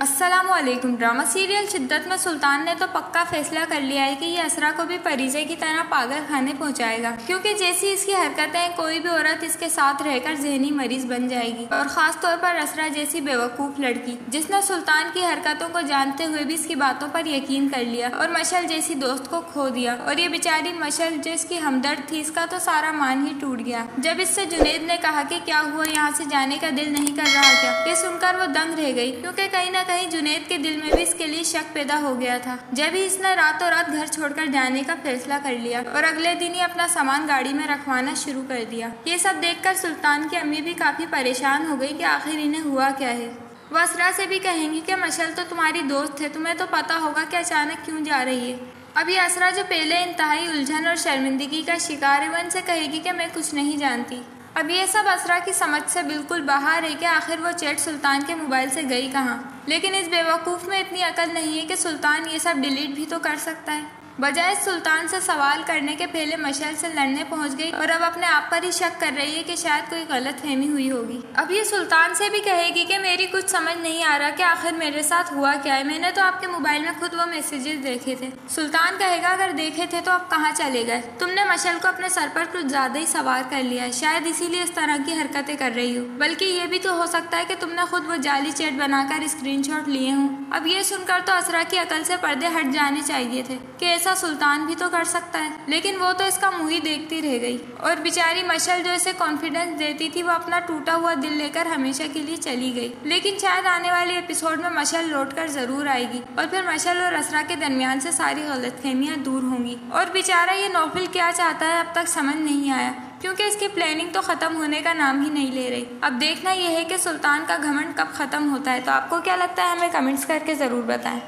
अस्सलामुअलैकुम। Drama serial शिद्दत में सुल्तान ने तो पक्का फैसला कर लिया है कि ये असरा को भी परिजय की तरह पागल खाने पहुंचाएगा, क्योंकि जैसी इसकी हरकतें कोई भी औरत इसके साथ रहकर जहनी मरीज बन जाएगी। और खास तौर पर असरा जैसी बेवकूफ लड़की जिसने सुल्तान की हरकतों को जानते हुए भी इसकी बातों पर यकीन कर लिया और मशल जैसी दोस्त को खो दिया। और ये बेचारी मशल जो इसकी हमदर्द थी, इसका तो सारा मान ही टूट गया जब इससे जुनेद ने कहा कि क्या हुआ, यहाँ से जाने का दिल नहीं कर रहा क्या। ये सुनकर वो दंग रह गई, क्योंकि कहीं ना कहीं जुनेद के दिल में भी इसके लिए शक पैदा हो गया था। जब ही इसने रातों रात घर छोड़कर जाने का फैसला कर लिया और अगले दिन ही अपना सामान गाड़ी में रखवाना शुरू कर दिया। ये सब देखकर सुल्तान की अम्मी भी काफी परेशान हो गई कि आखिर इन्हें हुआ क्या है। वह असरा से भी कहेंगी कि मशल तो तुम्हारी दोस्त है, तुम्हें तो पता होगा कि अचानक क्यों जा रही है। अब ये असरा जो पहले इंतहाई उलझन और शर्मिंदगी का शिकार है, वो इनसे कहेगी कि मैं कुछ नहीं जानती। अब ये सब असरा की समझ से बिल्कुल बाहर है कि आखिर वो चैट सुल्तान के मोबाइल से गई कहाँ। लेकिन इस बेवकूफ़ में इतनी अकल नहीं है कि सुल्तान ये सब डिलीट भी तो कर सकता है। बजाय सुल्तान से सवाल करने के पहले मशल से लड़ने पहुंच गई और अब अपने आप पर ही शक कर रही है कि शायद कोई गलत फहमी हुई होगी। अब ये सुल्तान से भी कहेगी कि मेरी कुछ समझ नहीं आ रहा कि आखिर मेरे साथ हुआ क्या है, मैंने तो आपके मोबाइल में खुद वो मैसेजेस देखे थे। सुल्तान कहेगा अगर देखे थे तो आप कहाँ चले गए, तुमने मशल को अपने सर पर कुछ ज्यादा ही सवार कर लिया है, शायद इसीलिए इस तरह की हरकतें कर रही हो। बल्कि ये भी तो हो सकता है कि तुमने खुद वो जाली चैट बनाकर स्क्रीनशॉट लिए हों। अब ये सुनकर तो असरा की अकल से पर्दे हट जाने चाहिए थे कि ऐसा सुल्तान भी तो कर सकता है, लेकिन वो तो इसका मुंह ही देखती रह गई। और बेचारी मशल जो इसे कॉन्फिडेंस देती थी, वो अपना टूटा हुआ दिल लेकर हमेशा के लिए चली गई। लेकिन शायद आने वाले एपिसोड में मशल लौटकर जरूर आएगी और फिर मशल और असरा के दरमियान से सारी गलतफहमियां दूर होंगी। और बेचारा ये नौफिल क्या चाहता है अब तक समझ नहीं आया, क्योंकि इसकी प्लानिंग तो खत्म होने का नाम ही नहीं ले रही। अब देखना यह है कि सुल्तान का घमंड कब खत्म होता है। तो आपको क्या लगता है, हमें कमेंट्स करके जरूर बताएं।